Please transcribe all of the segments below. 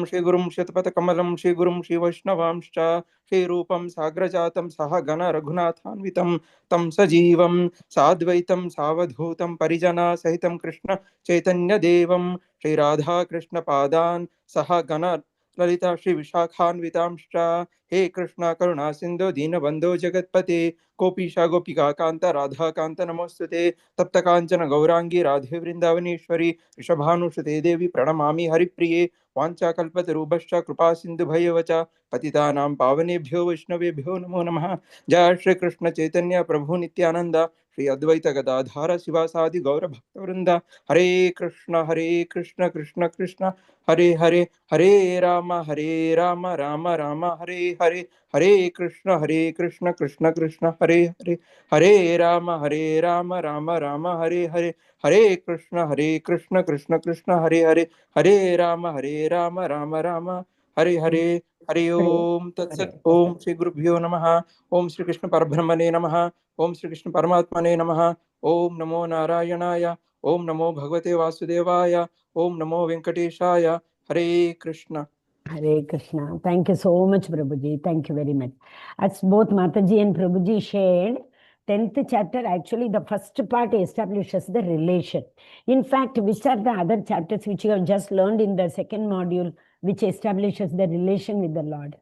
Shri Gurum Shatapata Kamalam Shri Gurum Shri Vaishnavamscha Shri Rupam Sagrajatam Saha Gana Raghunathanvitam Tam Sajivam Sadvaitam Savadhutam Parijana Sahitam Krishna Chaitanya Devam Shri Radha Krishna Padan Saha Gana Lalita Shri Vishakhanvitamscha He Krishna Karuna Sindhu Dinabandho Jagatpate Kopisha Gopika Kanta Radha Kanta Namostute Tapta Kanchana Gaurangi Radhe Vrindavaneshwari Rishabhanushate Devi Pranamami Haripriye Vancha Kalpatarubhascha Kripa Sindhu Bhayavacha Patitanam Pavanebhyo Vaishnavebhyo Namo Namaha Jai Shri Krishna Chaitanya Prabhu Nityananda Shri Advaita Gadadhara Sivasadi Gaura Bhakta Hare Krishna Krishna Krishna Hare Hare Hare Rama Rama Rama Hare Hare Hare Krishna Krishna Krishna Hare Hare Hare Rama Rama Hare Hare Hare Krishna Krishna Krishna Hare Hare Hare Rama Rama Hare Hare Hare Om Tat Sat Om Shri Gurubhyo Namaha Om Shri Krishna Parabrahmane Namaha Om Shri Krishna Paramatmane Namaha Om Namo Narayanaya Om Namo Bhagavate Vasudevaya Om Namo Venkateshaya Hare Krishna. Hare Krishna. Thank you so much, Prabhuji. Thank you very much. As both Mataji and Prabhuji shared, 10th chapter, actually the first part establishes the relation. In fact, which are the other chapters which you have just learned in the second module, which establishes the relation with the Lord?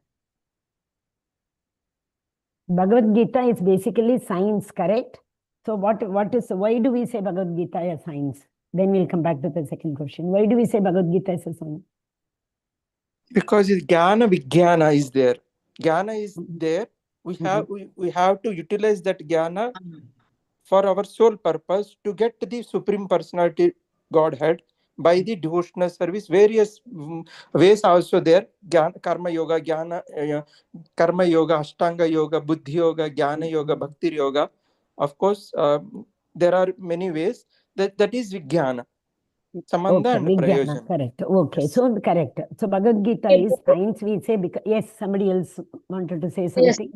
Bhagavad Gita is basically science, correct? So why do we say Bhagavad Gita is science? Then we'll come back to the second question. Why do we say Bhagavad Gita is a science? Because Jnana Vijnana is there. Jnana is there. We have to utilize that Jnana for our sole purpose to get the Supreme Personality Godhead by the devotional service. Various ways also there. Karma Yoga, Karma Yoga, Ashtanga Yoga, Buddhi Yoga, Jnana Yoga, Bhakti Yoga. Of course, there are many ways. That is Vijnana. Samandha and Prayojana. Correct. Okay, yes. So correct. So Bhagavad Gita is science, we say, because yes, somebody else wanted to say something.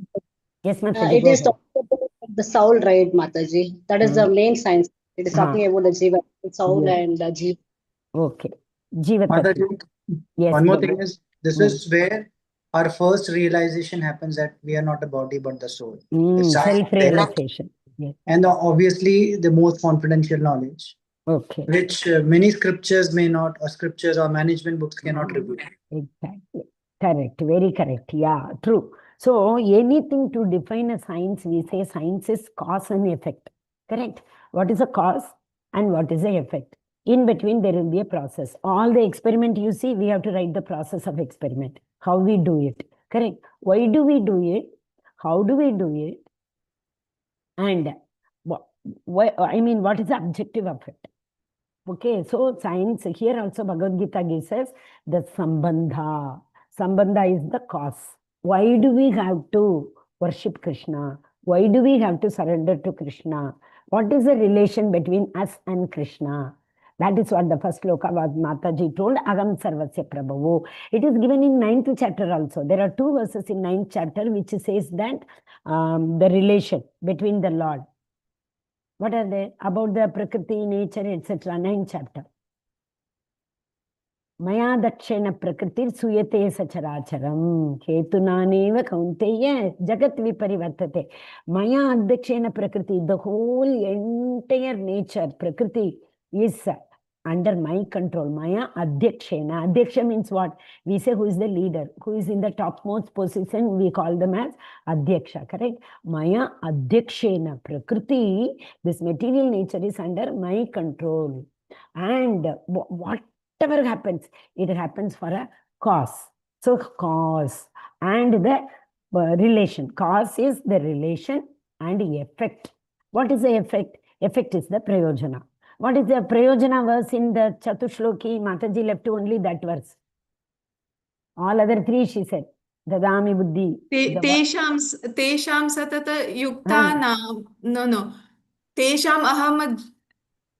Yes, Mataji, it is talking about the soul, right, Mataji? That is the main science. It is talking about the Jiva, the soul and the Jiva. Okay. Jiva. Mataji, yes, one more thing is, this is where our first realization happens that we are not a body but the soul. Self-realization. Yes. And obviously the most confidential knowledge. Okay. Which many scriptures may not, or scriptures or management books cannot reveal. Exactly. Correct. Very correct. Yeah, true. So anything to define a science, we say science is cause and effect. Correct. What is a cause and what is the effect? In between, there will be a process. All the experiment you see, we have to write the process of experiment. How we do it. Correct. Why do we do it? How do we do it? And what is the objective of it? Okay, so science, here also Bhagavad Gita gives us the Sambandha. Sambandha is the cause. Why do we have to worship Krishna? Why do we have to surrender to Krishna? What is the relation between us and Krishna? That is what the first sloka was Mataji told, Agam Sarvasya Prabhavu. It is given in 9th chapter also. There are 2 verses in 9th chapter which says that the relation between the Lord. What are they? About the Prakriti, nature, etc. 9th chapter. Maya dakshena prakritir suyate sacharacharam. Ketunaneva kaunteya jagat viparivartate. Maya dakshena prakriti. The whole entire nature, prakriti, is under my control. Maya adhyakshena. Adhyaksha means what? We say who is the leader, who is in the topmost position, we call them as adhyaksha, correct? Maya adhyakshena prakriti. This material nature is under my control. And whatever happens, it happens for a cause. So cause and the relation. Cause is the relation and effect. What is the effect? Effect is the prayojana. What is the prayojana verse in the Chatushloki? Mataji left only that verse. All other 3 she said. Dadami buddhi. Tesham satata yuktana. No. Tesham aham.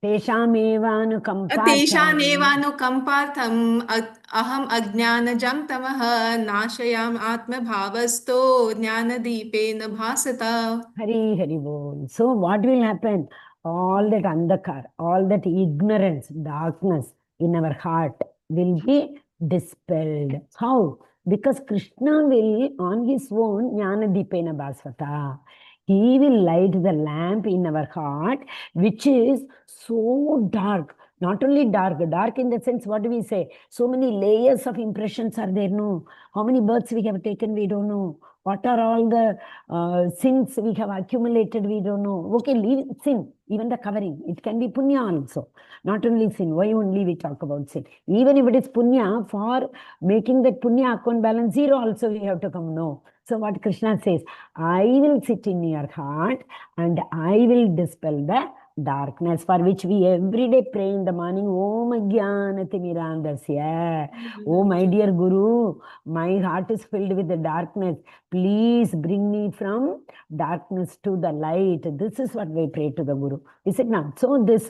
Teshamevanukampartham aham ajnanajam tamaha nashayam atma bhavasto jnanadipena bhasata. Hari bol. So what will happen? All that andhakar, all that ignorance, darkness in our heart will be dispelled. How? Because Krishna will on his own, Jnana Deepena Bhasvata. He will light the lamp in our heart, which is so dark. Not only dark in the sense, what do we say? So many layers of impressions are there, no? How many births we have taken, we don't know. What are all the sins we have accumulated, we don't know. Okay, leave sin, even the covering. It can be punya also. Not only sin. Why only we talk about sin? Even if it is punya, for making that punya account balance zero also we have to come. No. So what Krishna says, I will sit in your heart and I will dispel the darkness, for which we every day pray in the morning. Om Ajnanati Mirandasya. Oh my dear Guru, my heart is filled with the darkness. Please bring me from darkness to the light. This is what we pray to the Guru. Is it not? So this,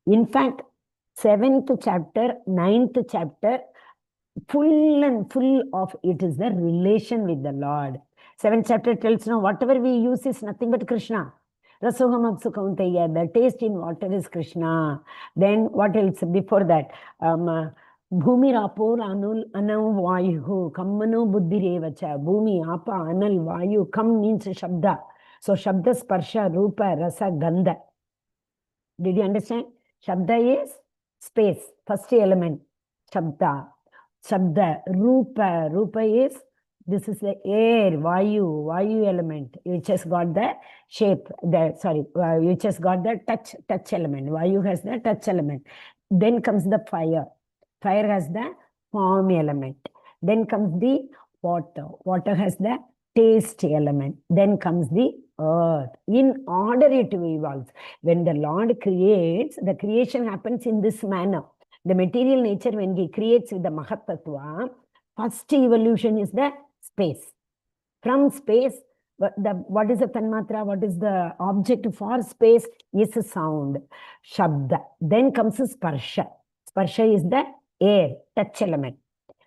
in fact, 7th chapter, 9th chapter, full and full of it is the relation with the Lord. 7th chapter tells now whatever we use is nothing but Krishna. Rasoham Aksukaunteya, the taste in water is Krishna. Then what else before that? Bhumi Rapor Anul Anam Vayu Kammano Buddhirevacha. Bhumi Apa Anal Vayu. Kam means Shabda. So Shabda Sparsha Rupa Rasa Gandha. Did you understand? Shabda is space, first element. Shabda. Shabda. Rupa is, this is the air, Vayu element, which has got the shape, which has got the touch element. Vayu has the touch element. Then comes the fire. Fire has the form element. Then comes the water. Water has the taste element. Then comes the earth. In order it evolves. When the Lord creates, the creation happens in this manner. The material nature, when he creates with the Mahatattva, first evolution is the space. From space, what is the Tanmatra? What is the object for space? Is a sound, Shabda. Then comes Sparsha. Sparsha is the air, touch element.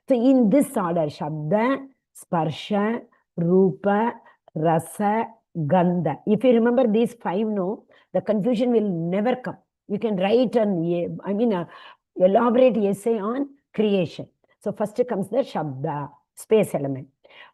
So in this order, Shabda, Sparsha, Rupa, Rasa, Gandha. If you remember these 5, no, the confusion will never come. You can write an, elaborate essay on creation. So first comes the Shabda, space element.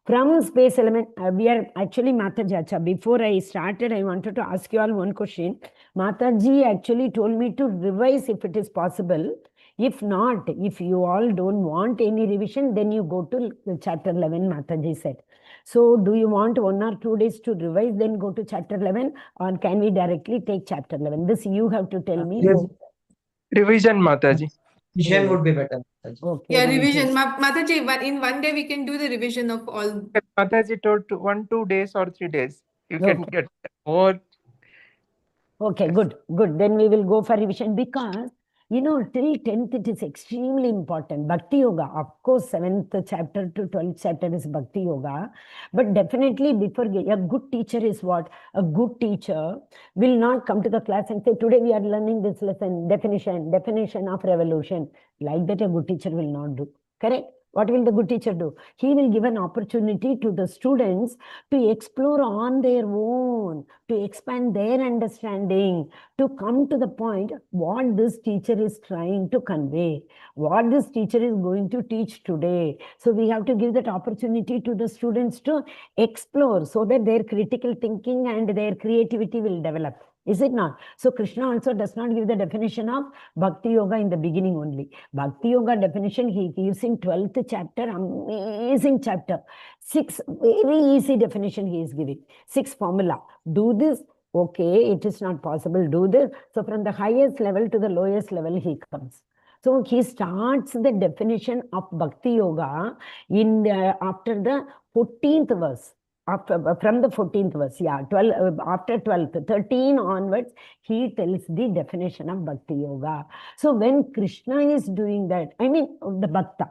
From space element, we are actually Mataji. Before I started, I wanted to ask you all one question. Mataji actually told me to revise if it is possible. If not, if you all don't want any revision, then you go to chapter 11, Mataji said. So do you want 1 or 2 days to revise, then go to chapter 11, or can we directly take chapter 11? This you have to tell me. Yes. Revision, Mataji. Revision would be better. Okay. Yeah, revision. Mataji, but in 1 day we can do the revision of all. Mataji told 1-2 days or 3 days. You Okay. can get more. Okay, good. Then we will go for revision, because, till 10th it is extremely important. Bhakti Yoga, of course, 7th chapter to 12th chapter is Bhakti Yoga. But definitely before, a good teacher is what? A good teacher will not come to the class and say, today we are learning this lesson, definition of revolution. Like that, a good teacher will not do. Correct? What will the good teacher do? He will give an opportunity to the students to explore on their own, to expand their understanding, to come to the point what this teacher is trying to convey, what this teacher is going to teach today. So we have to give that opportunity to the students to explore, so that their critical thinking and their creativity will develop. Is it not? So Krishna also does not give the definition of Bhakti Yoga in the beginning only. Bhakti Yoga definition he gives in 12th chapter, amazing chapter. 6 very easy definition he is giving. 6 formula. Do this. Okay, it is not possible. Do this. So from the highest level to the lowest level he comes. So he starts the definition of Bhakti Yoga in after the 14th verse. From the 14th verse, 12, after 12th, 13 onwards, he tells the definition of Bhakti Yoga. So when Krishna is doing that, the Bhakta,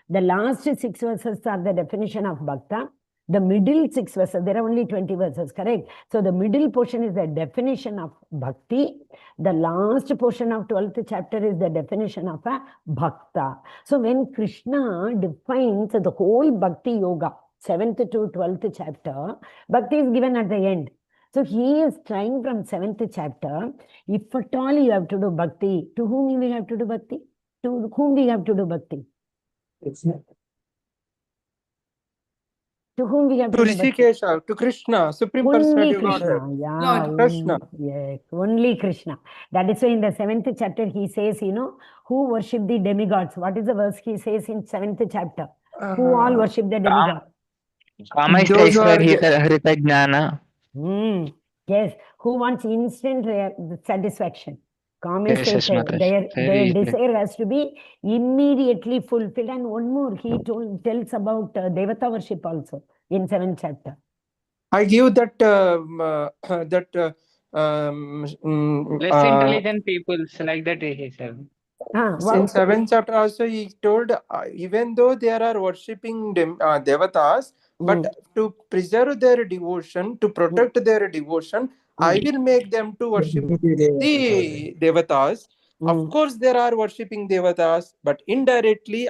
the last 6 verses are the definition of Bhakta. The middle 6 verses, there are only 20 verses, correct? So the middle portion is the definition of Bhakti. The last portion of 12th chapter is the definition of a Bhakta. So when Krishna defines the whole Bhakti Yoga, 7th to 12th chapter, Bhakti is given at the end. So he is trying from 7th chapter, if at all you have to do Bhakti, to whom we have to do Bhakti? To whom we have to do Bhakti? To whom we have To to do bhakti? Rishikesha, to Krishna, Supreme Only Personality of Krishna. Godhead. Yeah, Lord. Krishna. yes, only Krishna. That is why in the 7th chapter he says, who worship the demigods? What is the verse he says in 7th chapter? Who all worship the demigods? Those who are Harita Jnana. Yes, who wants instant satisfaction? Yes, yes, Mataji. Their Very desire has to be immediately fulfilled. And one more, he tells about Devata worship also in 7th chapter. I give that less intelligent people like that he said. in 7th chapter also he told even though there are worshipping devatas, but to preserve their devotion, to protect their devotion, I will make them to worship the devatas. Of course there are worshipping devatas, but indirectly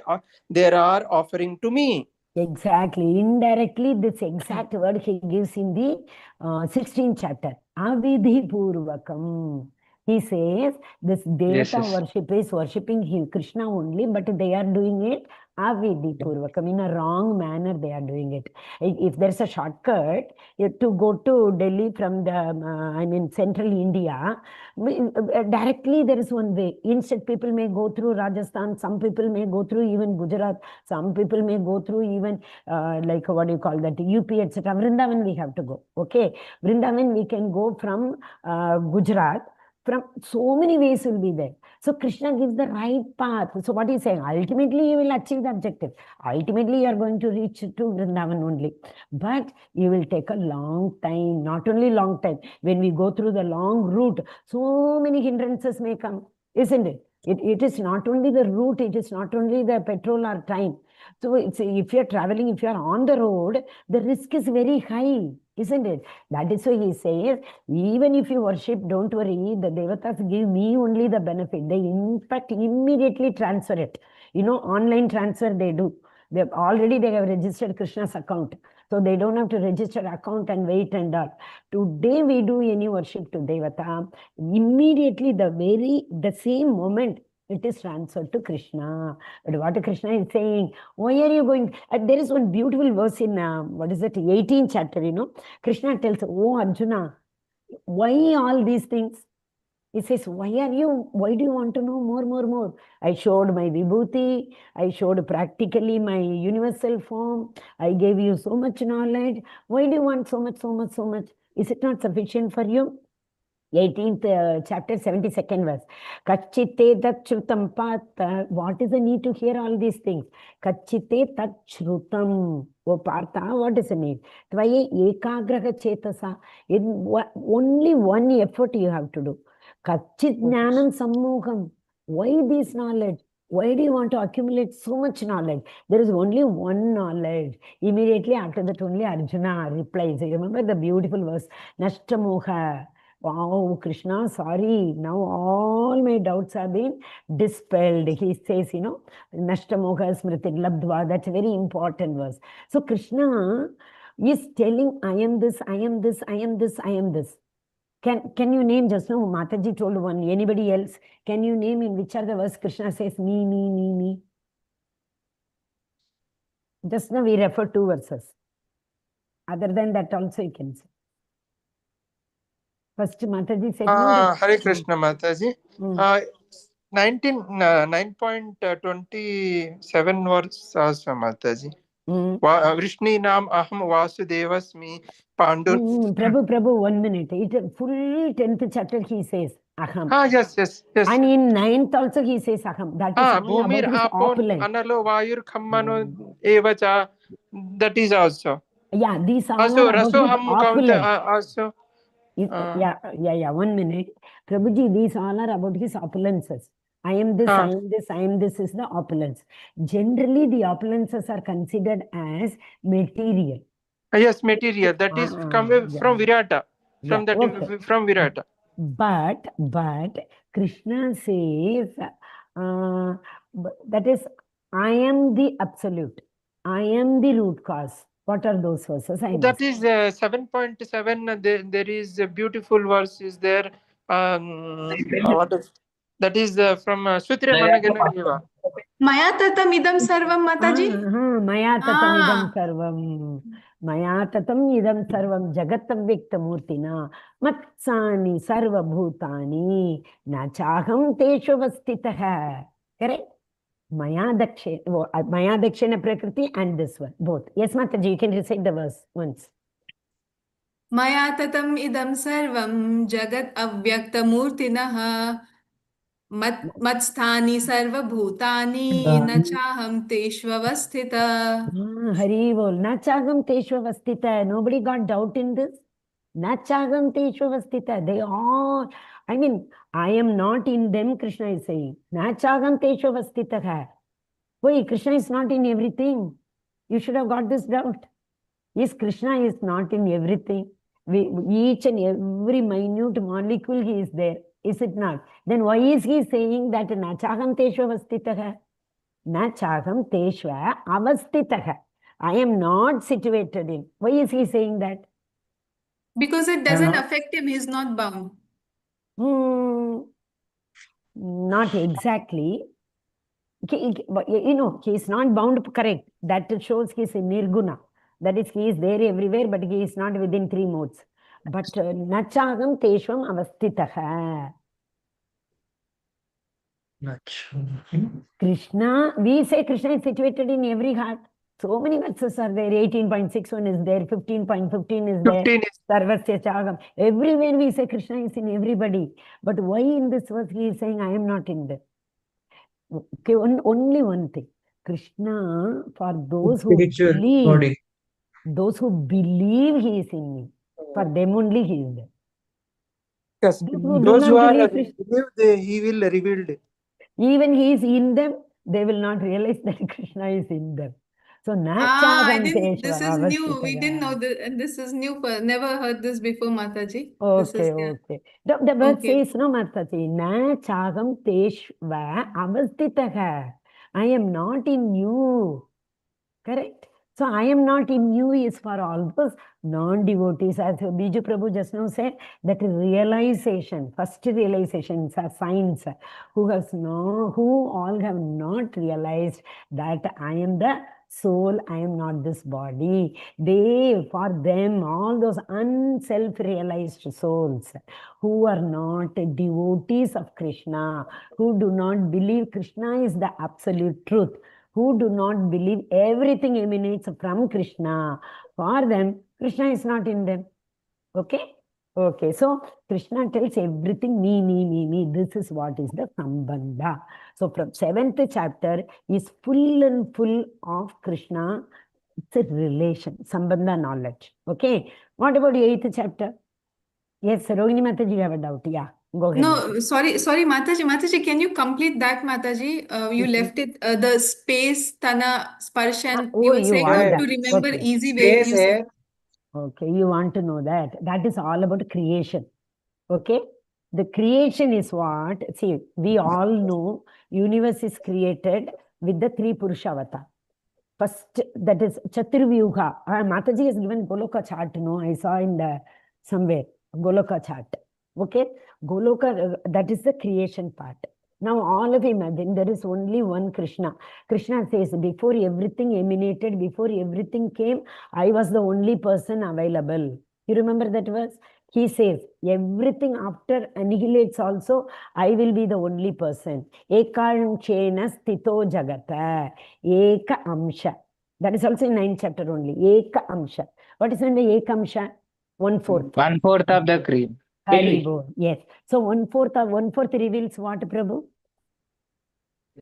there are offering to me. Exactly. Indirectly, this exact word he gives in the 16th chapter. Avidhi Purvakam. He says this Devata worship is worshipping Krishna only, but they are doing it Avidhi Purvakam. In a wrong manner, they are doing it. If there's a shortcut to go to Delhi from the, central India, directly there is one way. Instead, people may go through Rajasthan, some people may go through even Gujarat, some people may go through even like what do you call that, UP, etc. Vrindavan we have to go. Okay, Vrindavan we can go from Gujarat. From so many ways will be there. So Krishna gives the right path. So what he's saying, ultimately you will achieve the objective. Ultimately you are going to reach to Vrindavan only. But you will take a long time, not only long time. When we go through the long route, so many hindrances may come, isn't it? It is not only the route, it is not only the petrol or time. So if you're traveling, if you're on the road, the risk is very high, isn't it? That is why he says, even if you worship, don't worry, the devatas give me only the benefit. They in fact immediately transfer it. Online transfer they do. They have registered Krishna's account. So they don't have to register account and wait and all. Today we do any worship to Devata, immediately the same moment it is transferred to Krishna. But what Krishna is saying, why are you going? There is one beautiful verse in, 18th chapter, Krishna tells, oh Arjuna, why all these things? He says, why do you want to know more? I showed my vibhuti, I showed practically my universal form, I gave you so much knowledge. Why do you want so much? Is it not sufficient for you? 18th chapter, 72nd verse. Kachite tat shrutam partha. What is the need to hear all these things? Kachite tat shrutam. Oh partha, what is the need? Tvaye ekagraha chetasa. Only one effort you have to do. Kachit jnanam sammoham. Why this knowledge? Why do you want to accumulate so much knowledge? There is only one knowledge. Immediately after that, only Arjuna replies. Remember the beautiful verse, Nashtamoha. Wow, Krishna, sorry. Now all my doubts have been dispelled. He says, Nashtamoha smriti labdva. That's a very important verse. So Krishna is telling, I am this, I am this, I am this, I am this. Can you name, just now Mataji told one, anybody else? Can you name in which are the verse Krishna says me? Just now we refer two verses. Other than that also you can say. First Mataji said no. Hare Krishna Mataji. 9.27 verse also Mataji. Vrishni Nam Aham Vasudevasmi Pandu. Prabhu, 1 minute. It full 10th chapter he says Aham. Yes. And in 9th also he says Aham. That is all Bhumir about his opulence. Analo Vayur Kammano Evacha. That is also. Yeah, these all are about his opulence. Also. 1 minute. Prabhuji, these all are about his opulences. I am this, I am this, I am this is the opulence. Generally, the opulences are considered as material. Yes, material. That is from Virata. From Virata. But Krishna says that is, I am the absolute. I am the root cause. What are those verses? That is 7.7. There is a beautiful verse. Is there? That is from Sutra Managana Seva. Maya tatam idam sarvam, Mataji. Maya tatam idam Ah, sarvam. Maya tatam idam sarvam jagatam viktamurtina. Matsani sarva bhutani. Nachaham teshu vastitaha. Correct? Maya dakshena prakriti and this one. Both. Yes, Mataji, you can recite the verse once. Maya tatam idam sarvam jagat avyaktamurtinah matsthani sarva bhutani nachaham teshvavasthita. Hari bol. Nachagam teshvavastita. Nobody got doubt in this? Nachagam teshvavastita. They all, I mean, I am not in them, Krishna is saying. Nachagam teshvavastita. Why? Krishna is not in everything. You should have got this doubt. Yes, Krishna is not in everything. Each and every minute molecule he is there. Is it not? Then why is he saying that Nachagam teshvavastita? Nachaham teshva avastitaha. I am not situated in. Why is he saying that? Because it doesn't affect him, he's not bound. Not exactly. You know, he is not bound, correct. That shows he is nirguna. That is, he is there everywhere, but he is not within three modes. But nachagam teshvam avastitaha. Krishna, we say Krishna is situated in every heart. So many verses are there. 18.61 is there. 15.15 is there. 15 is Sarvasya Chagam. Everywhere we say Krishna is in everybody. But why in this verse he is saying I am not in there? Okay, only one thing. Krishna, for those who believe, he is in me. For them only he is there. yes. Those who are believed, he will reveal it. Even he is in them, they will not realize that Krishna is in them. So, This is new. We didn't know this, and this is new. Never heard this before, Mataji. Okay, okay. The word says, no, Mataji, na chagam teshva avastitaha. I am not in you. Correct? So, I am not in you is for all those non-devotees. As Biju Prabhu just now said, that realization, first realization, signs, who all have not realized that I am the soul, I am not this body. They, for them, all those unself-realized souls who are not devotees of Krishna, who do not believe Krishna is the absolute truth, who do not believe everything emanates from Krishna, for them, Krishna is not in them. Okay? Okay, so Krishna tells everything me. This is what is the Sambandha. So from 7th chapter is full and full of Krishna. It's a relation, Sambandha knowledge. Okay, what about the 8th chapter? Yes, Rohini Mataji, you have a doubt. Yeah, go ahead. No, sorry, Mataji. Mataji, can you complete that, Mataji? You left it, the space, Tana, Sparshan. You were saying want to remember okay. easy way. You said. Okay, you want to know that. That is all about creation. Okay? The creation is what? See, we all know universe is created with the three Purusha avatar. First, that is Chaturvyuha. Mataji has given Goloka chart, no? I saw in the somewhere, Goloka chart. Okay? Goloka, that is the creation part. Now, all of you imagine there is only one Krishna. Krishna says, before everything emanated, before everything came, I was the only person available. You remember that verse? He says, everything after annihilates also, I will be the only person. Ekanchena sthito jagata. Eka amsha. That is also in 9th chapter only. Eka amsha. What is in the Eka amsha? 1/4. 1/4 of the creed. Haribo. Yes. So 1/4 reveals what, Prabhu?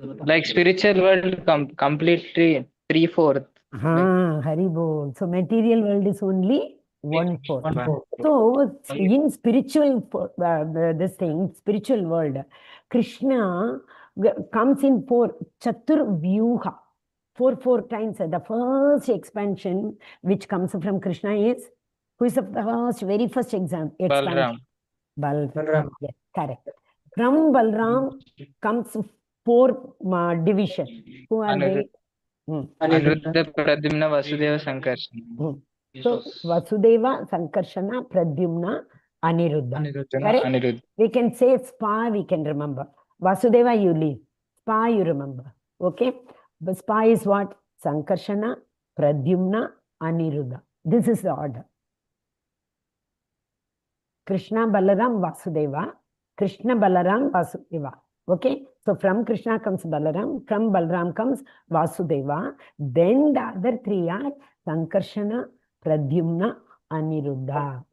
Like spiritual world completely 3/4. Haribo. So material world is only 1/4. So in spiritual spiritual world, Krishna comes in 4 Chaturvyuha. 4 times. The first expansion which comes from Krishna is, who is the very first example? Balram. Balram. Yes, correct. From Balram comes 4 division. Who are they? Aniruddha, Pradyumna, Vasudeva, Sankarsana. So Vasudeva, Sankarsana, Pradyumna, Aniruddha. Correct? Aniruddha. We can say Spa, we can remember. Vasudeva, you leave. Spa, you remember. Okay. The spa is what? Sankarshana, Pradyumna, Aniruddha. This is the order. Krishna, Balaram, Vasudeva. Krishna, Balaram, Vasudeva. Okay. So from Krishna comes Balaram, from Balaram comes Vasudeva. Then the other three are Sankarshana, Pradyumna, Aniruddha.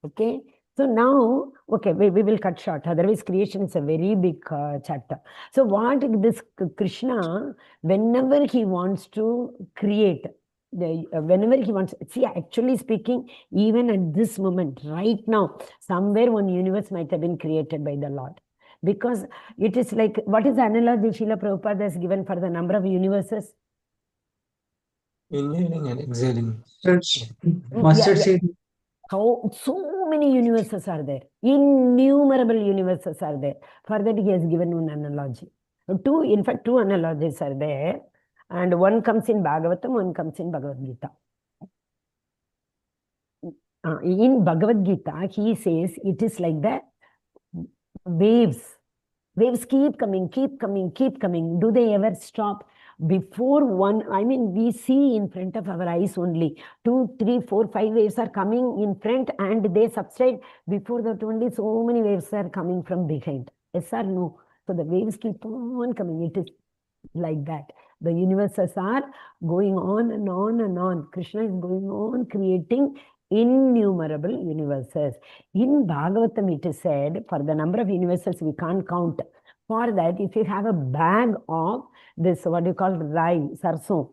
Okay. So now, okay, we will cut short. Otherwise, creation is a very big chapter. So what this Krishna, whenever he wants to create, whenever he wants, see, actually speaking, even at this moment, right now, somewhere one universe might have been created by the Lord. Because it is like, what is the analogy Srila Prabhupada has given for the number of universes? Inhaling and exhaling. Mustard seed. How so many universes are there? Innumerable universes are there. For that, he has given one analogy. In fact, two analogies are there. And one comes in Bhagavatam, one comes in Bhagavad Gita. In Bhagavad Gita, he says it is like the waves. Waves keep coming, keep coming, keep coming. Do they ever stop? Before one, I mean, we see in front of our eyes only 2, 3, 4, 5 waves are coming in front and they subside. Before that only so many waves are coming from behind. Yes or no? So the waves keep on coming. It is like that. The universes are going on and on and on. Krishna is going on creating innumerable universes. In Bhagavatam it is said, for the number of universes we can't count. For that, if you have a bag of this, what you call rai, sarson,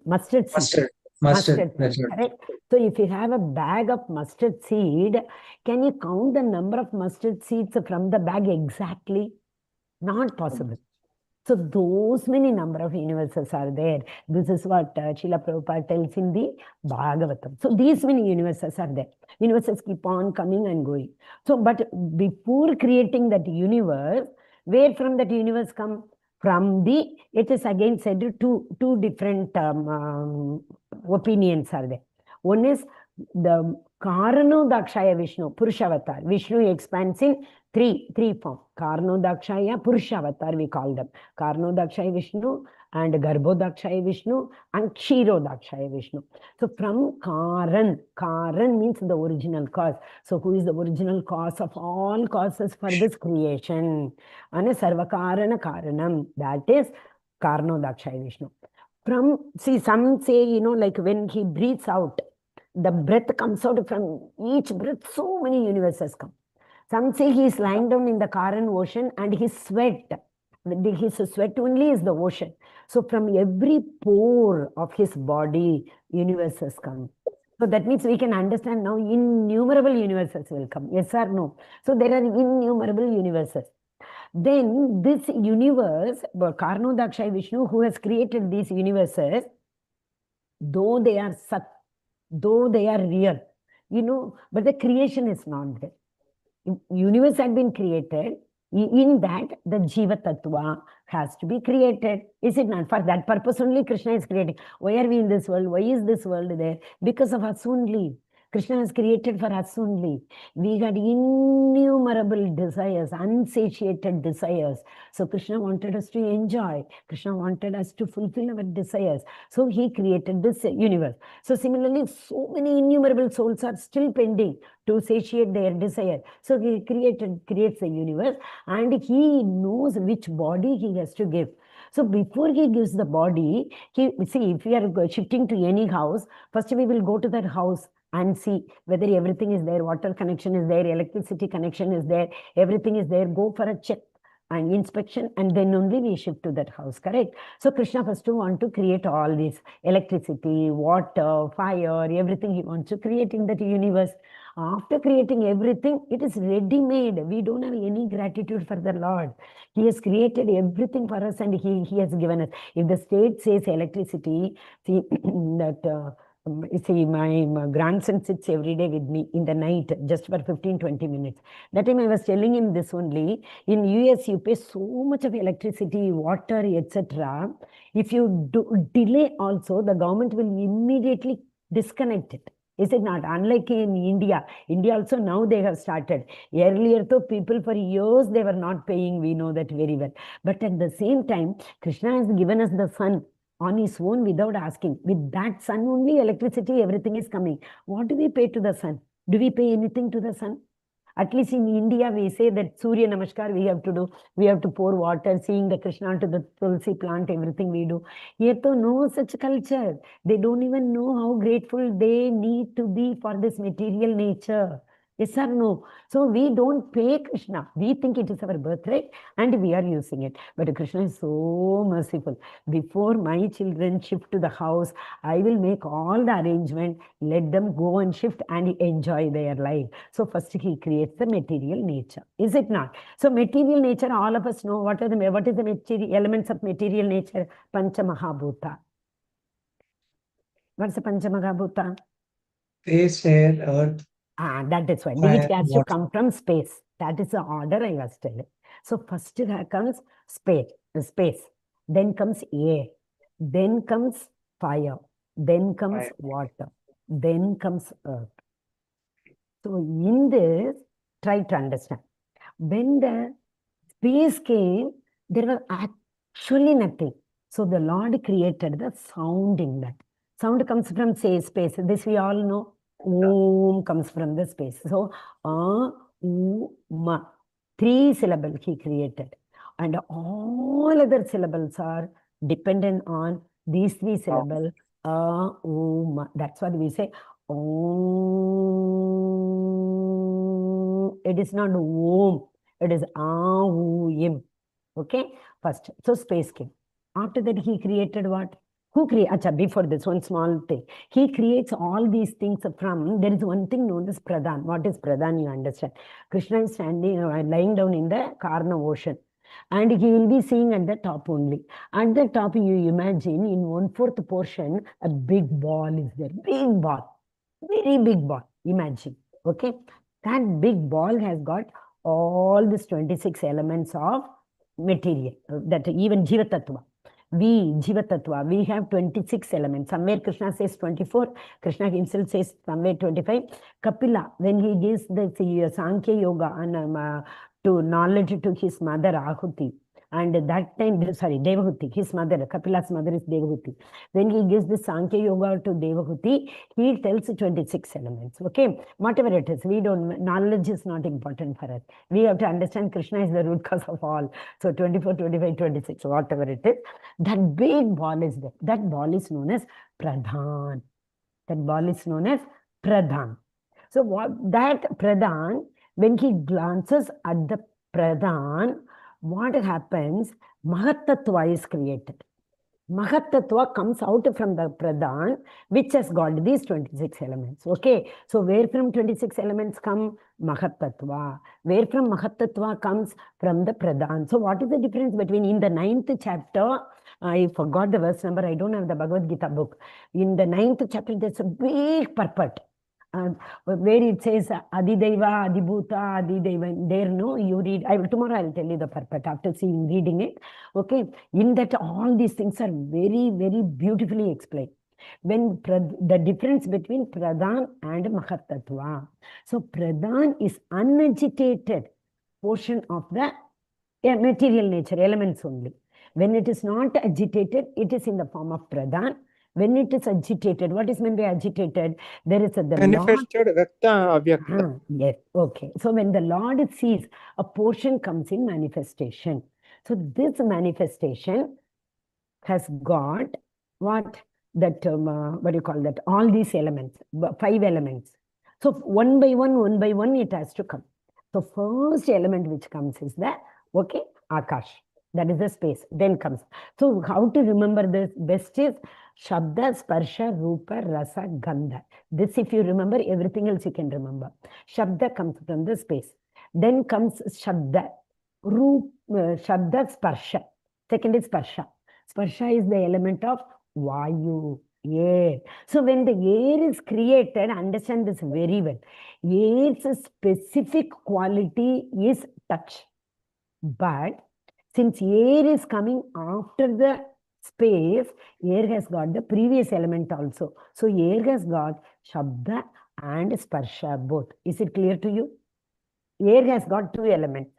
mustard seed. Mustard seed, correct? So if you have a bag of mustard seed, can you count the number of mustard seeds from the bag exactly? Not possible. So those many number of universes are there. This is what Srila Prabhupada tells in the Bhagavatam. So these many universes are there. Universes keep on coming and going. So, but before creating that universe, where from that universe come? From the, it is again said two different opinions are there. One is the Karanodakshaya Vishnu, Purushavatar. Vishnu expands in three form. Karanodakshaya, Purushavatar we call them. Karanodakshaya Vishnu and Garbhodakshaya Vishnu and Kshirodakshaya Vishnu. So from Karan means the original cause. So who is the original cause of all causes for this creation? And Sarvakarana Karanam, that is Karanodakshaya Vishnu. From, see, some say, like when he breathes out, the breath comes out from each breath, so many universes come. Some say he is lying down in the Karan ocean and his sweat only is the ocean. So from every pore of his body, universes come. So that means we can understand now innumerable universes will come. Yes or no? So there are innumerable universes. Then this universe, Karanodakshaya Vishnu, who has created these universes, though they are Sat, though they are real, but the creation is not there. Universe had been created, in that the Jiva Tattva has to be created. Is it not? For that purpose only Krishna is creating. Why are we in this world? Why is this world there? Because of us only. Krishna has created for us only. We had innumerable desires, unsatiated desires. So Krishna wanted us to enjoy. Krishna wanted us to fulfill our desires. So he created this universe. So similarly, so many innumerable souls are still pending to satiate their desire. So he creates a universe and he knows which body he has to give. So before he gives the body, see, if we are shifting to any house, first we will go to that house and see whether everything is there, water connection is there, electricity connection is there, everything is there, go for a check and inspection, and then only we shift to that house, correct? So Krishna first want to create all this electricity, water, fire, everything he wants to create in that universe. After creating everything, it is ready-made. We don't have any gratitude for the Lord. He has created everything for us and he has given us. If the state says electricity, see that... see, my grandson sits every day with me in the night, just for 15-20 minutes. That time I was telling him this only. In US, you pay so much of electricity, water, etc. If you delay also, the government will immediately disconnect it. Is it not? Unlike in India, India also now they have started. Earlier, though, people for years they were not paying. We know that very well. But at the same time, Krishna has given us the sun on his own without asking. With that sun only, electricity, everything is coming. What do we pay to the sun? Do we pay anything to the sun? At least in India, we say that Surya Namaskar we have to do. We have to pour water, seeing the Krishna to the Tulsi plant, everything we do. Here, though, no such culture. They don't even know how grateful they need to be for this material nature. Yes or no? So we don't pay Krishna. We think it is our birthright and we are using it. But Krishna is so merciful. Before my children shift to the house, I will make all the arrangement. Let them go and shift and enjoy their life. So first he creates the material nature. Is it not? So material nature, all of us know what is the material elements of material nature? Pancha Mahabhuta. What's the Pancha Mahabhuta? Space, air, earth, That is why, fire, which has to water. come from space. That is the order I was telling. So first comes space, then comes air, then comes fire, then comes water, then comes earth. So in this, try to understand. When the space came, there was actually nothing. So the Lord created the sound in that. Sound comes from space. This we all know. Om comes from the space. So, U, Ma. 3 syllables he created. And all other syllables are dependent on these 3 syllables. U, Ma. That's what we say. Om. It is not Om. It is A-U-M. Okay? First. So space came. After that, he created what? Who created? Before this, one small thing. He creates all these things from, there is one thing known as Pradhan. What is Pradhan? You understand. Krishna is standing, lying down in the Karna ocean. And he will be seeing at the top only. At the top, you imagine in 1/4 portion, a big ball is there. Big ball. Very big ball. Imagine. Okay. That big ball has got all these 26 elements of material. That even Jiva Tattva. Jiva Tattva, we have 26 elements. Somewhere Krishna says 24. Krishna himself says somewhere 25. Kapila, when he gives the Sankhya Yoga and to knowledge to his mother Ahuti, and that time, Devahuti, his mother, Kapila's mother is Devahuti. When he gives the Sankhya Yoga to Devahuti, he tells 26 elements. Okay, whatever it is, knowledge is not important for us. We have to understand Krishna is the root cause of all. So 24, 25, 26, whatever it is, that big ball is there. That ball is known as Pradhan. That ball is known as Pradhan. So that Pradhan, when he glances at the Pradhan, what happens? Mahatattva is created. Mahatattva comes out from the Pradhan, which has got these 26 elements. Okay. So where from 26 elements come? Mahatattva. Where from Mahatattva comes? From the Pradhan. So what is the difference between, in the 9th chapter, I forgot the verse number, I don't have the Bhagavad Gita book. In the 9th chapter, there's a big purport. Where it says Adideva, Adibhuta, Adideva, there no, you read, tomorrow I'll tell you the purport after reading it. Okay, in that all these things are very, very beautifully explained. When the difference between Pradhan and Mahatattva. So Pradhan is unagitated portion of the material nature, elements only. When it is not agitated, it is in the form of Pradhan. When it is agitated, what is meant by agitated? There is the manifested, Vyakta, Avyakta. Yes, okay. So when the Lord sees, a portion comes in manifestation. So this manifestation has got what? That, what do you call that? All these elements, 5 elements. So one by one, it has to come. So first element which comes is the, okay, Akash. That is the space. Then comes. So how to remember this? Best is Shabda, Sparsha, Rupa, Rasa, Gandha. This if you remember, everything else you can remember. Shabda comes from the space. Then comes Shabda. Shabda, Sparsha. Second is Sparsha. Sparsha is the element of Vayu, air. So when the air is created, understand this very well. Air's specific quality is touch. But since air is coming after the space, air has got the previous element also. So air has got Shabda and Sparsha both. Is it clear to you? Air has got two elements.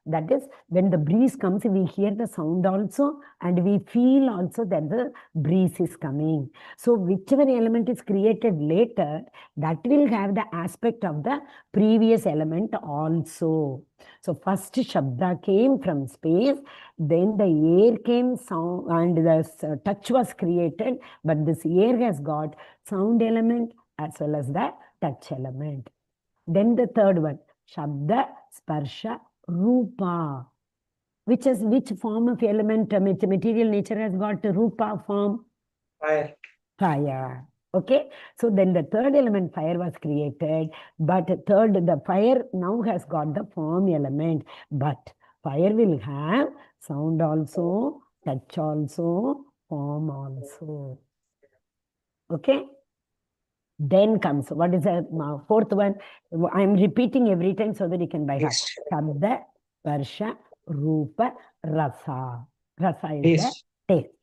That is, when the breeze comes, we hear the sound also, and we feel also that the breeze is coming. So whichever element is created later, that will have the aspect of the previous element also. So first Shabda came from space, then the air came, sound, and the touch was created, but this air has got sound element as well as the touch element. Then the third one, Shabda, Sparsha, Rupa. Which form of element, material nature has got Rupa form? Fire. Fire. Okay. So then the third element, fire, was created. But the fire now has got the form element. But fire will have sound also, touch also, form also. Okay. Then comes, what is the fourth one? I'm repeating every time so that you can by heart. Shabda, Sparsha, Rupa, Rasa. Rasa is the taste.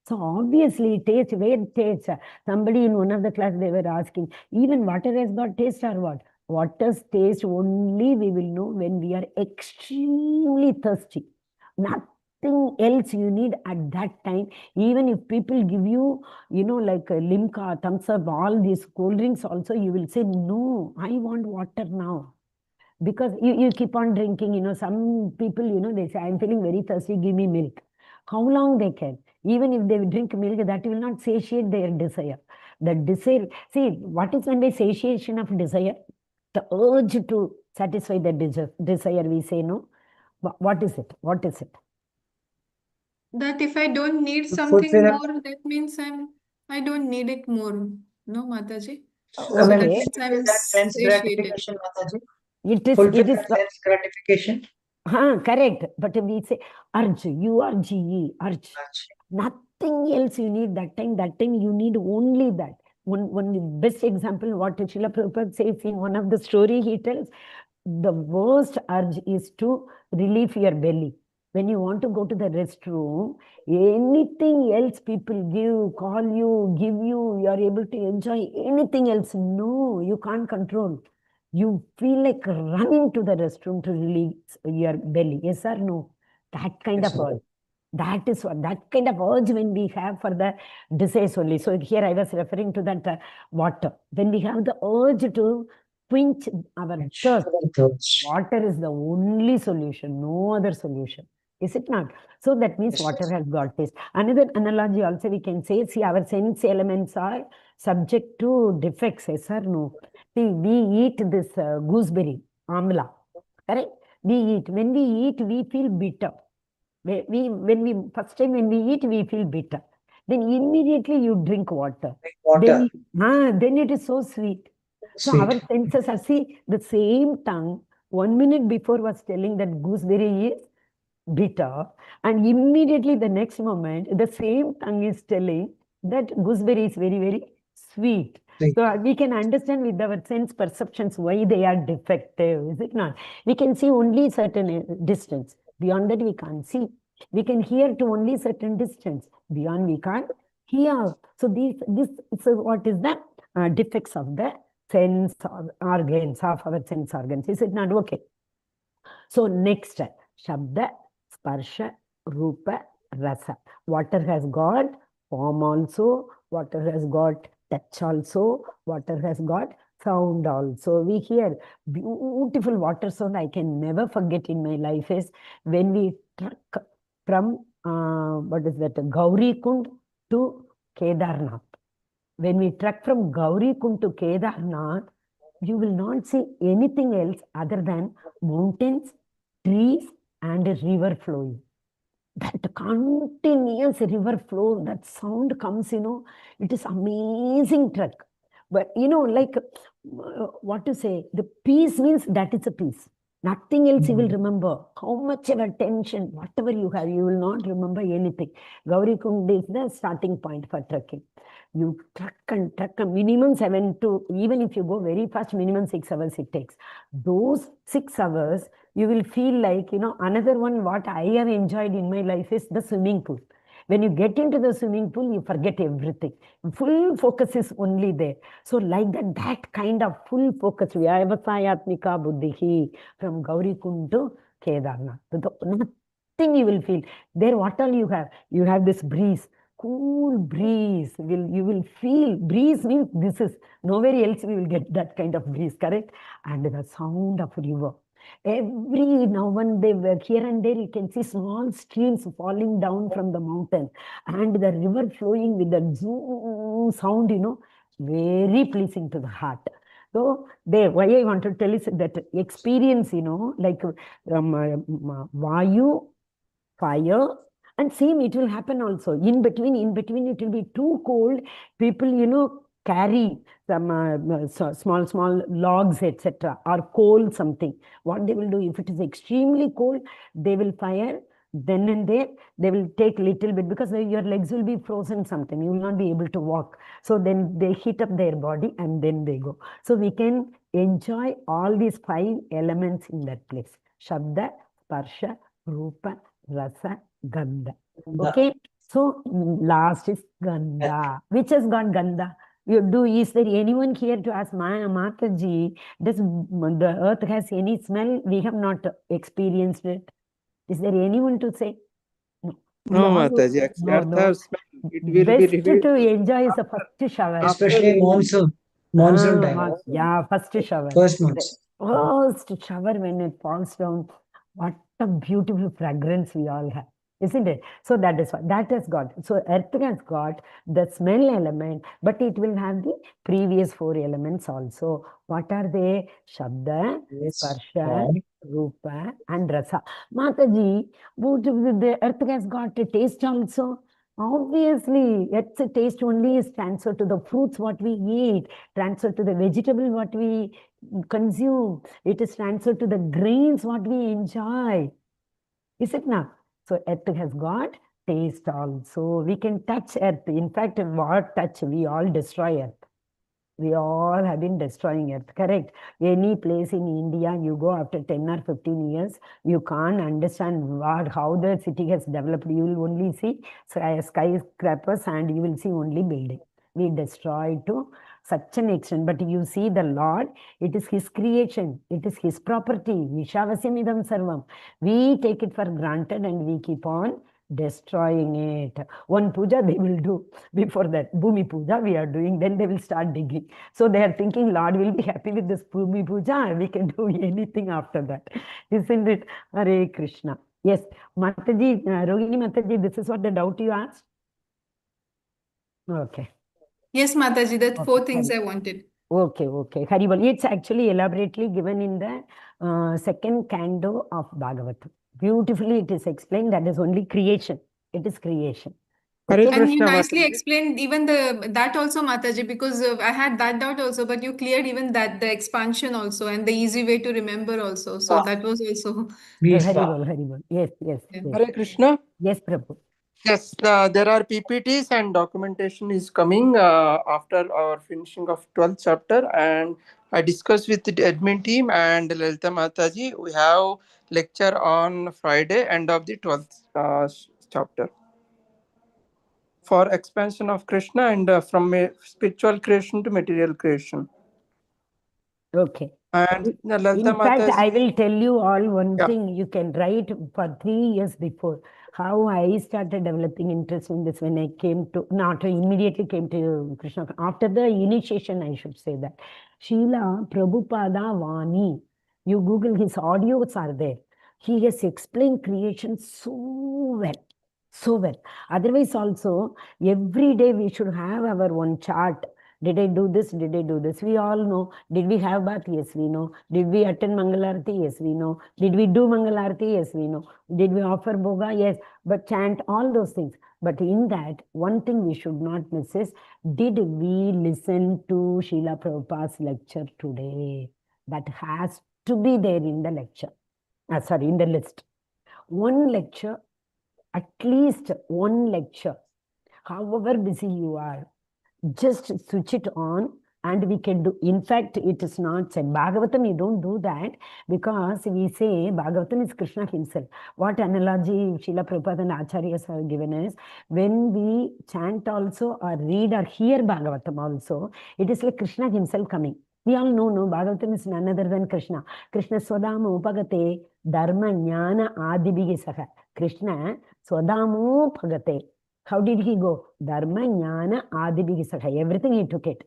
So obviously taste, where taste? Somebody in one of the class, they were asking, even water has got taste or what? Water's taste only we will know when we are extremely thirsty. Nothing else you need at that time. Even if people give you, like Limca, Thumbs Up, all these cold drinks also, you will say, no, I want water now. Because you keep on drinking, some people, they say, I'm feeling very thirsty, give me milk. How long they can? Even if they drink milk, that will not satiate their desire. The desire, see, what is meant by satiation of desire? The urge to satisfy the desire, we say, no? What is it? What is it? That if I don't need To something fulfill more, that means I don't need it more. No, Mataji? I So mean, that Okay. means fulfill I'm that sense satiated. gratification, Mataji. It Fulfill is that sense gratification. correct. But we say urge, URGE, urge. Nothing else you need that time. That time you need only that. One best example, what Srila Prabhupada says in one of the story, he tells, the worst urge is to relieve your belly. When you want to go to the restroom, anything else people give, call you, give you, you are able to enjoy anything else. No, you can't control. You feel like running to the restroom to release your belly. Yes or no? That kind of urge. That is what, that kind of urge when we have for the disease only. So here I was referring to that water. When we have the urge to quench our thirst, water is the only solution, no other solution. Is it not? So that means water has got taste. Another analogy also we can say, see, our sense elements are subject to defects, yes or no? See, we eat this gooseberry, amla, correct? We eat. When we eat, we feel bitter. First time when we eat, we feel bitter. Then immediately you drink water. Then it is so sweet. So our senses are, see, the same tongue 1 minute before was telling that gooseberry is bitter, and immediately the next moment, the same tongue is telling that gooseberry is very, very sweet. So we can understand with our sense perceptions why they are defective, is it not? We can see only certain distance. Beyond that, we can't see. We can hear to only certain distance. Beyond, we can't hear. So so what is the defects of the sense organs, of our sense organs? Is it not okay? So next, Shabda, Sparsha, Rupa, Rasa. Water has got form also. Water has got touch also. Water has got sound also. We hear beautiful water sound I can never forget in my life is when we truck from, what is that, Gauri Kund to Kedarnath. When we trek from Gauri Kund to Kedarnath, you will not see anything else other than mountains, trees, and a river flowing. That continuous river flow, that sound comes, it is amazing trek. But, like, what to say, the peace means that is a peace. Nothing else you will remember. How much ever tension, whatever you have, you will not remember anything. Gauri Kund is the starting point for trekking. You trek and trek, minimum 7 to, even if you go very fast, minimum 6 hours it takes. Those 6 hours, you will feel like, another one, what I have enjoyed in my life is the swimming pool. When you get into the swimming pool, you forget everything. Full focus is only there. So like that kind of full focus, Vyavasayatmika buddhihi, from Gaurikund to Kedarnath. Nothing you will feel. There, what all you have? You have this breeze, cool breeze. You will feel, breeze means this is, nowhere else we will get that kind of breeze, correct? And the sound of river. Every now and then, here and there, you can see small streams falling down from the mountain, and the river flowing with the zoom sound, very pleasing to the heart. So there, why I want to tell is that experience, like Vayu, fire, and same it will happen also. In between, it will be too cold. People, carry some small logs, etc., or coal something. What they will do, if it is extremely cold, they will fire. Then and there, they will take little bit, because your legs will be frozen something. You will not be able to walk. So then they heat up their body and then they go. So we can enjoy all these 5 elements in that place. Shabda, Sparsha, Rupa, Rasa, Gandha. Okay. So last is Gandha. Which has got Gandha? Is there anyone here to ask Mataji, does the earth has any smell? We have not experienced it. Is there anyone to say? No, Mataji. Actually, earth has smell. It will Best be revealed to enjoy is the first shower. Especially monsoon time. Yeah, first shower. First months. First shower when it falls down. What a beautiful fragrance we all have, isn't it? So that is what that has got. So earth has got the smell element, but it will have the previous 4 elements also. What are they? Shabda, Sparsha, Rupa, and Rasa. Mataji, the earth has got a taste also. Obviously, its taste only is transferred to the fruits what we eat, transferred to the vegetable what we consume. It is transferred to the grains what we enjoy. Is it not? So earth has got taste also. We can touch earth. In fact, what touch? We all destroy earth. We all have been destroying earth, correct? Any place in India, you go after 10 or 15 years, you can't understand how the city has developed. You will only see skyscrapers and you will see only building. We destroy to such an extent. But you see the Lord, it is His creation. It is His property. Vishavasimidam sarvam. We take it for granted and we keep on destroying it. One puja they will do. Before that, Bhumi puja we are doing. Then they will start digging. So they are thinking Lord will be happy with this Bhumi puja. We can do anything after that. Isn't it? Hare Krishna. Yes. Mataji, Rohini Mataji, this is what the doubt you asked? Okay. Yes, Mataji, that 4 things I wanted. Okay. Haribol. It's actually elaborately given in the second canto of Bhagavatam. Beautifully it is explained. That is only creation. It is creation. Hare And you Krishna, nicely Mataji. explained even that also, Mataji, because I had that doubt also, but you cleared even that, the expansion also, and the easy way to remember also. So that was also. Haribol. Yes. Hare Krishna. Yes, Prabhu. Yes, there are PPTs and documentation is coming after our finishing of 12th chapter, and I discussed with the admin team and Lalita Mataji. We have lecture on Friday, end of the 12th chapter, for expansion of Krishna and from spiritual creation to material creation. Okay. And Lalita In fact, Mataji, I will tell you all one thing. You can write for 3 years before how I started developing interest in this when I came to, not immediately came to Krishna. After the initiation, I should say that. Srila Prabhupada Vani. You Google, his audios are there. He has explained creation so well. So well. Otherwise also, every day we should have our one chart. Did I do this? Did I do this? We all know. Did we have bath? Yes, we know. Did we attend Mangalarti? Yes, we know. Did we do Mangalarti? Yes, we know. Did we offer Bhoga? Yes. But chant all those things. But in that, one thing we should not miss is, did we listen to Srila Prabhupada's lecture today? That has to be there in the lecture. In the list. One lecture, at least one lecture, however busy you are, just switch it on And we can do, in fact, it is not said. Bhagavatam, you don't do that because we say Bhagavatam is Krishna himself. What analogy Srila Prabhupada and Acharyas have given is, when we chant also or read or hear Bhagavatam also, it is like Krishna himself coming. We all know, no, Bhagavatam is none other than Krishna. Krishna Swadama Upagate Dharma Jnana Adibhigi Saha. Krishna Swadamo Pagate. How did he go? Dharma Jnana Adibhigi Saha. Everything he took it.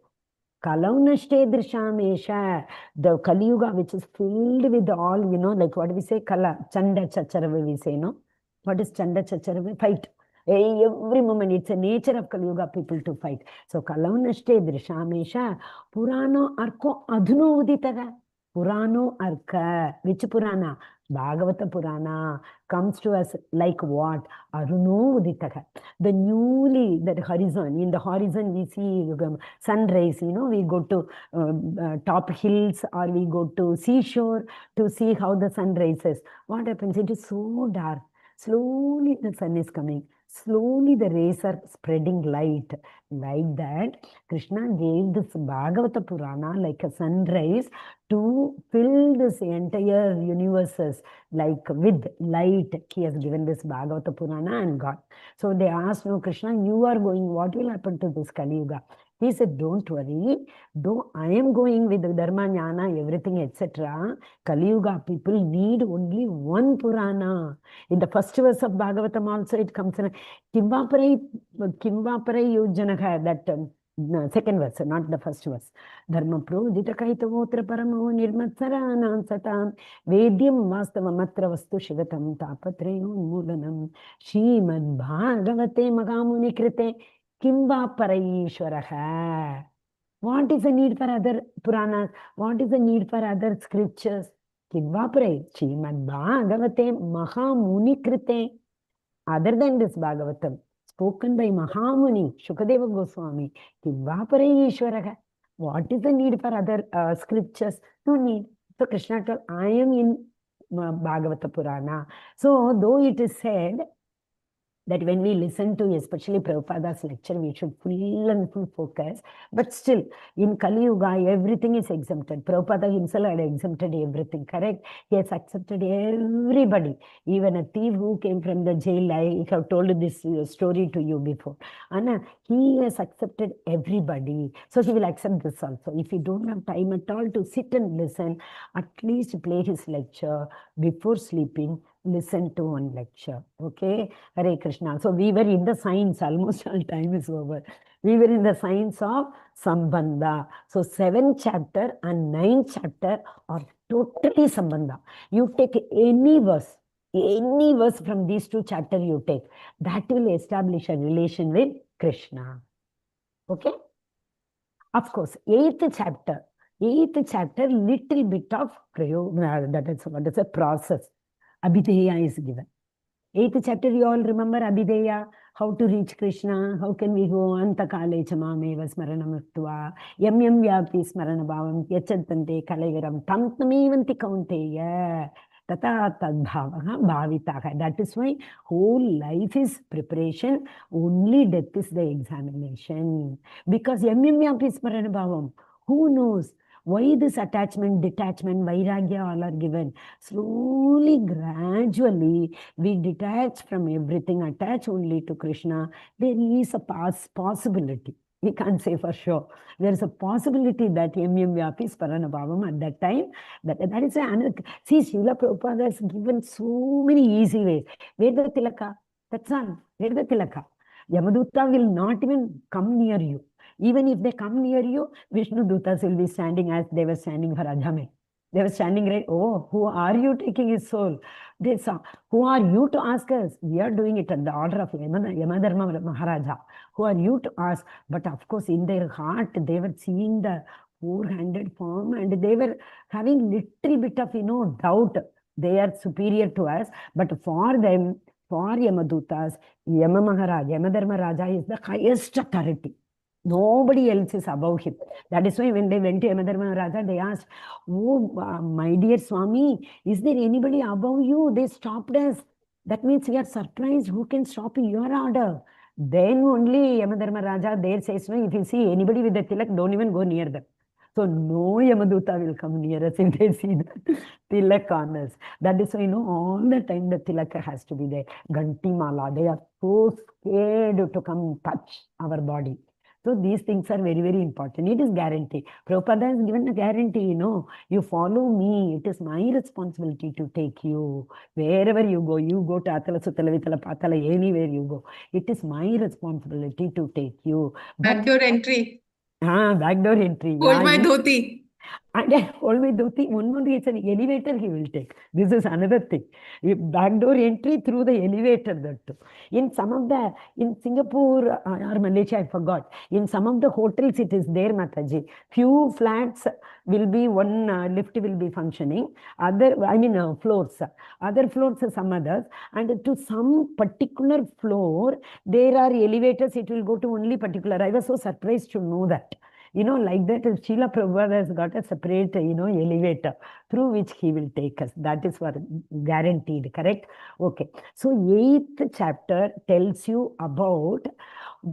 Kalaunashte Drishamesha, the Kali Yuga, which is filled with all, like what we say, Kala, Chanda Chacharava, we say, no? What is Chanda Chacharava? Fight. Every moment, it's a nature of Kali Yuga people to fight. So, Kalaunashte Drishamesha, Purano Arko Adhuno Uditaga. Purano Arka. Which Purana? Bhagavata Purana comes to us like what? Aruno Uditaga. The newly, that horizon, in the horizon we see sunrise, we go to top hills or we go to seashore to see how the sun rises. What happens? It is so dark. Slowly the sun is coming. Slowly the rays are spreading light. Like that, Krishna gave this Bhagavata Purana like a sunrise to fill this entire universes like with light. He has given this Bhagavata Purana and God. So they asked, no, Krishna, you are going, what will happen to this Kali Yuga? He said, don't worry, though I am going with Dharma, Jnana, everything, etc. Kali Yuga people need only one Purana. In the first verse of Bhagavatam also it comes in Kimvaparai Yojanaha, that second verse, not the first verse. Dharma Prodita Kaitavotra Paramo Nirmatsaranam Satam Vedyam Vastava Matra Vastu Shivatam Tapatreyo Mulanam Srimad Bhagavate Magamuni Krite Kimvaparayishwaraha. What is the need for other Puranas? What is the need for other scriptures? Kimvaparay, Srimad Bhagavate Mahamuni Krite. Other than this Bhagavatam, spoken by Mahamuni, Shukadeva Goswami, Kimvaparayishwaraha. What is the need for other scriptures? No need. So Krishna told, I am in Bhagavata Purana. So though it is said that when we listen to especially Prabhupada's lecture, we should full and full focus. But still, in Kali Yuga, everything is exempted. Prabhupada himself had exempted everything, correct? He has accepted everybody. Even a thief who came from the jail, I have told this story to you before. And he has accepted everybody. So he will accept this also. If you don't have time at all to sit and listen, at least play his lecture before sleeping. Listen to one lecture. Okay? Hare Krishna. So we were in the science, almost all time is over. We were in the science of Sambandha. So 7th chapter and 9th chapter are totally Sambandha. You take any verse from these two chapters you take, that will establish a relation with Krishna. Okay? Of course, 8th chapter, little bit of prayoga, that is what is a process. Abhideya is given. 8th chapter, you all remember Abhideya, how to reach Krishna, how can we go Antakale Chamameva Smaranamurtva, Yam Vyapi Smaranabhavam, Yachantante Kalaviram, Tamtamivanti Kaunteya, Tata Tadbhavaha Bhavitaha. That is why whole life is preparation, only death is the examination. Because Yam Vyapi Smaranabhavam, who knows? Why this attachment, detachment, vairagya all are given? Slowly, gradually, we detach from everything, attach only to Krishna. There is a possibility. We can't say for sure. There is a possibility that Yam Vyapi Sparanabhavam at that time. That is another. See, Srila Prabhupada has given so many easy ways. Veda Tilaka, that's all. Veda Tilaka. Yamaduta will not even come near you. Even if they come near you, Vishnu Dutas will be standing as they were standing for Adhame. They were standing right, oh, who are you taking his soul? They saw, who are you to ask us? We are doing it at the order of Yamadharma Maharaja. Who are you to ask? But of course, in their heart, they were seeing the four-handed form and they were having little bit of, doubt. They are superior to us. But for them, for Yamadutas, Yamadharma Raja is the highest authority. Nobody else is above him. That is why when they went to Yamadharma Raja, they asked, oh, my dear Swami, is there anybody above you? They stopped us. That means we are surprised. Who can stop your order? Then only Yamadharma Raja there says, no, if you see anybody with the tilak, don't even go near them. So no Yamaduta will come near us if they see the tilak on us. That is why, all the time the tilak has to be there. Gantimala, they are so scared to come touch our body. So these things are very, very important. It is guarantee. Prabhupada has given a guarantee, you follow me. It is my responsibility to take you. Wherever you go to Atala, Sutala, Vitala, Patala, anywhere you go. It is my responsibility to take you. Backdoor entry. Backdoor entry. Hold my dhoti. And hold my dhoti. One more is an elevator he will take. This is another thing. Backdoor entry through the elevator. That too. In Singapore or Malaysia, I forgot. In some of the hotels, it is there, Mataji. Few flats will be one lift will be functioning. Floors. Other floors, some others. And to some particular floor, there are elevators. It will go to only particular. I was so surprised to know that. Like that, Srila Prabhupada has got a separate, elevator through which he will take us. That is for guaranteed, correct? Okay. So 8th chapter tells you about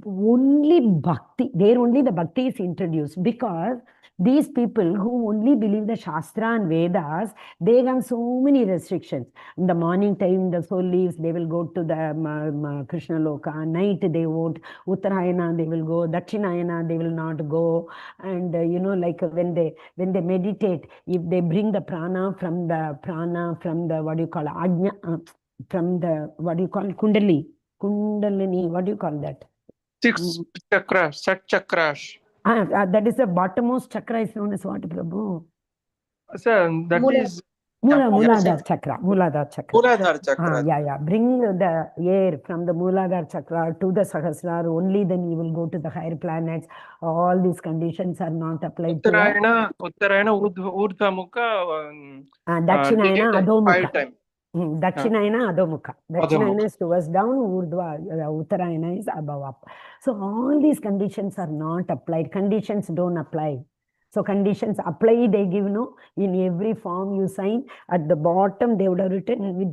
only bhakti. There only the bhakti is introduced, because these people who only believe the Shastra and Vedas, they have so many restrictions. In the morning time, the soul leaves, they will go to the Krishna Loka. Night, they won't. Uttarayana, they will go. Dakshinayana, they will not go. And, like when they meditate, if they bring the prana from the, Ajna, from the, Kundalini, what do you call that? 6 chakras, 7 chakras. That is the bottommost chakra is known as what, Prabhu? Sir, that is Mooladhara chakra. Mooladhara chakra. Yeah. Bring the air from the Mooladhara chakra to the Sahasrara. Only then you will go to the higher planets. All these conditions are not applied to Uttarayana, Urdhva Mukha. Dakshinayana, Adhomukha. 5 times. Dakshinayana, Adhomukha. Dakshinayana is towards down, Uttarayana is above up. So all these conditions are not applied. Conditions don't apply. So conditions apply, they give, in every form you sign. At the bottom, they would have written with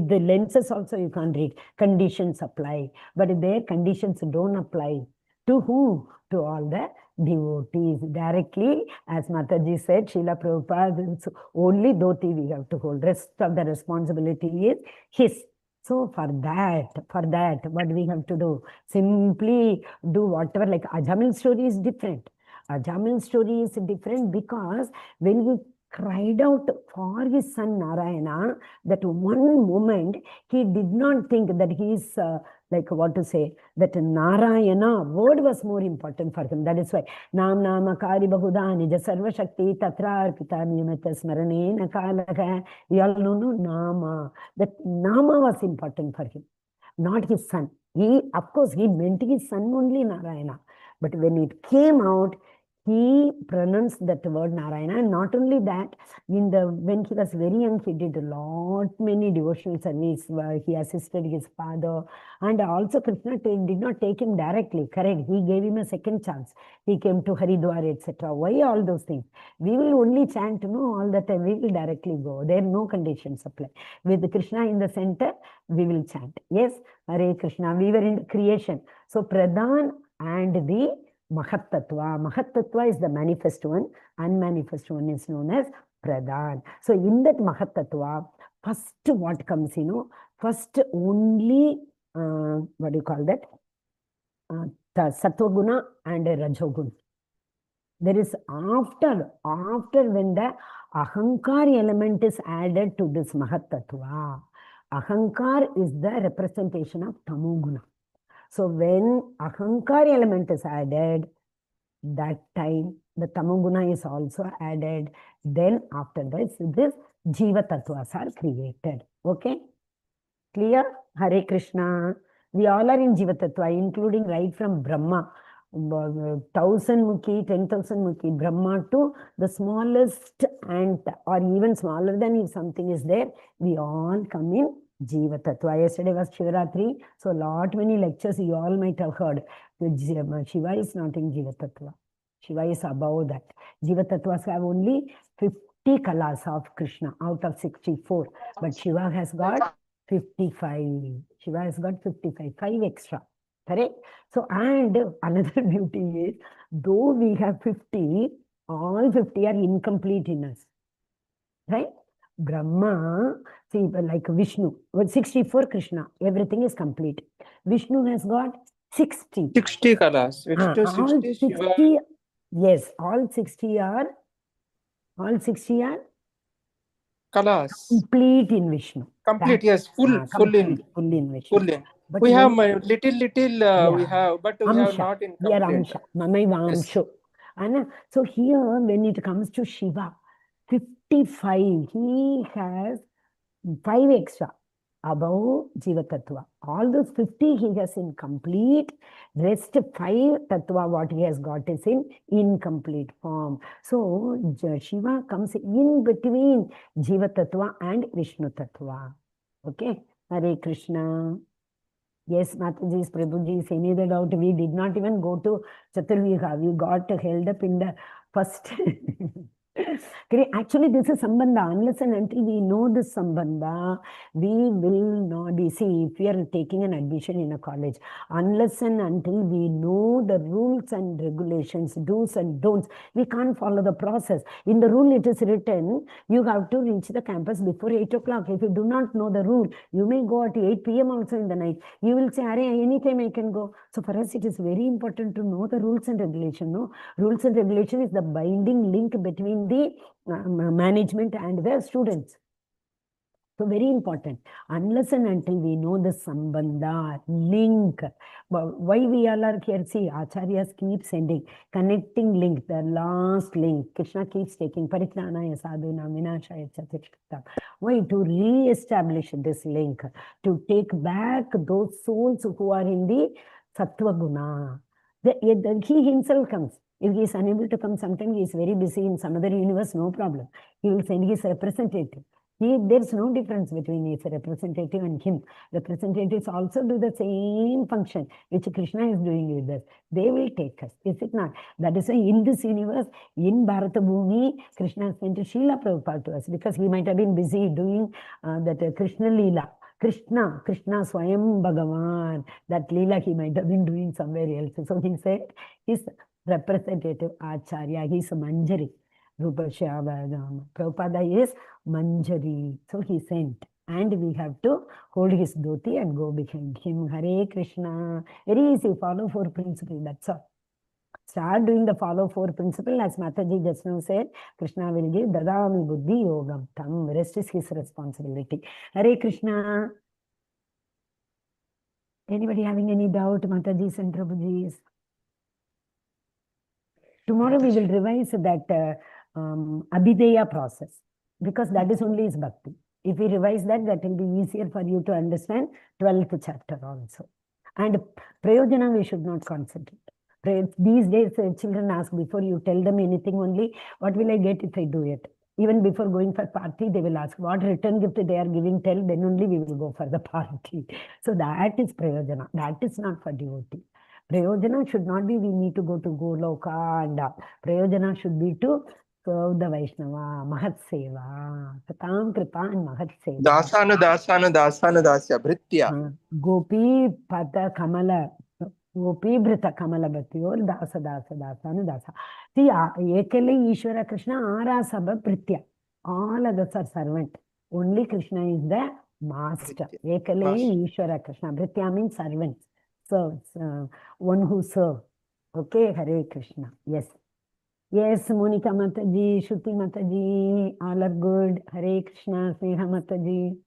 the lenses also you can't read. Conditions apply. But their conditions don't apply. To whom? To all the devotees. Directly, as Mataji said, Srila Prabhupada, only dhoti we have to hold. Rest of the responsibility is his. So for that, what we have to do? Simply do whatever, like Ajamil's story is different. Ajamil's story is different because when he cried out for his son Narayana, that one moment he did not think that he is that Narayana word was more important for him. That is why Nama Kari Bahuda Nija Sarva Shakti Tatra Arpita Niyamata Smarane Nakalaga. We all know Nama. That Nama was important for him, not his son. Of course, he meant his son only, Narayana. But when it came out, he pronounced that word Narayana. And not only that, when he was very young, he did many devotional service. He assisted his father. And also Krishna did not take him directly, correct? He gave him a second chance. He came to Haridwar, etc. Why all those things? We will only chant, all the time. We will directly go. There are no conditions apply. With Krishna in the center, we will chant. Yes, Hare Krishna. We were in creation. So Pradhan and the Mahattattva. Mahattattva is the manifest one. Unmanifest one is known as Pradhan. So in that Mahattattva, first what comes, first only, what do you call that? The Sattva-guna and Rajoguna. There is after when the Ahankar element is added to this Mahattattva. Ahankar is the representation of Tamoguna. So when Ahankar element is added, that time the Tamoguna is also added. Then after this Jiva Tattvas are created. Okay? Clear? Hare Krishna. We all are in Jiva Tattva, including right from Brahma. 1,000 Mukhi, 10,000 Mukhi, Brahma to the smallest ant, or even smaller than if something is there, we all come in Jiva Tattva. Yesterday was Shivaratri, so many lectures you all might have heard. Shiva is not in Jiva Tattva. Shiva is above that. Jiva Tattvas have only 50 kalas of Krishna out of 64. But Shiva has got 55. Shiva has got 55, 5 extra. Correct? So, and another beauty is, though we have 50, all 50 are incomplete in us. Right? Brahma, see, like Vishnu, with 64 Krishna, everything is complete. Vishnu has got 60. 60 kalas. Vishnu All 60, Shiva 60, yes, all 60 are kalas. complete in Vishnu. Complete, yes, full in. Full in Vishnu. Full in. But We have when, little, we have, but we have Amsha, not in we are complete. Amsha, Mamaiva Yes. Amsho. And so here, when it comes to Shiva, 55, he has 5 extra above Jiva Tattva. All those 50 he has in complete. Rest 5 Tattva, what he has got is in incomplete form. So Shiva comes in between Jiva Tattva and Vishnu Tattva. Okay, Hare Krishna. Yes, Mataji's, Prabhuji's, any other doubt? We did not even go to Chaturviha. We got held up in the first. Actually, this is Sambandha. Unless and until we know this Sambandha, we will not be. See, if we are taking an admission in a college, unless and until we know the rules and regulations, do's and don'ts, we can't follow the process. In the rule, it is written, you have to reach the campus before 8 o'clock. If you do not know the rule, you may go at 8 p.m. also in the night. You will say, anytime I can go. So for us, it is very important to know the rules and regulation. No, rules and regulation is the binding link between the management and the students. So very important. Unless and until we know the Sambandha, link. Why we all are here? See, Acharyas keep sending, connecting link, the last link. Krishna keeps taking Paritranaya Sadhuna Vinashaya Chaturshkata. Why? To re-establish this link, to take back those souls who are in the Sattva Guna. He himself comes. If he is unable to come, sometimes he is very busy in some other universe, no problem. He will send his representative. There's no difference between his representative and him. Representatives also do the same function which Krishna is doing with us. They will take us. Is it not? That is why in this universe, in Bharata Bhumi, Krishna sent Srila Prabhupada to us because he might have been busy doing that Krishna Leela. Krishna Swayam Bhagavan. That Leela he might have been doing somewhere else. So he said his representative Acharya, he is Manjari. Prabhupada is Manjari. So he sent. And we have to hold his dhoti and go behind him. Hare Krishna. Very easy. Follow 4 principles. That's all. Start doing the follow 4 principle. As Mataji just now said, Krishna will give Dadami Buddhi Yogam Tam. Rest is his responsibility. Hare Krishna. Anybody having any doubt, Mataji's and Prabhuji's? Tomorrow we will revise that Abhideya process, because that is only his bhakti. If we revise that, that will be easier for you to understand 12th chapter also. And Prayojana we should not concentrate. These days children ask, before you tell them anything only, what will I get if I do it? Even before going for party, they will ask what return gift they are giving, tell, then only we will go for the party. So that is Prayojana. That is not for devotee. Prayojana should not be we need to go to Goloka, and Prayojana should be to serve the Vaishnava, Mahat Seva, Satam Kripa and Mahat Seva. Dasanu dasya Bhritya. Gopi Pata Kamala, Gopi Bhrita Kamala Bhati, or Dasa Dasanu Dasa. See, Ekale Ishvara Krishna Ara Sabha Bhritya. All others are servant. Only Krishna is the master. Ekale Ishvara Krishna. Bhritya means servant. So, one who serves. Okay, Hare Krishna. Yes. Yes, Monika Mataji, Shruti Mataji, all are good. Hare Krishna, Sneha Mataji.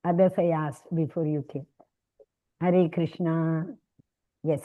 Others I asked before you came. Hare Krishna.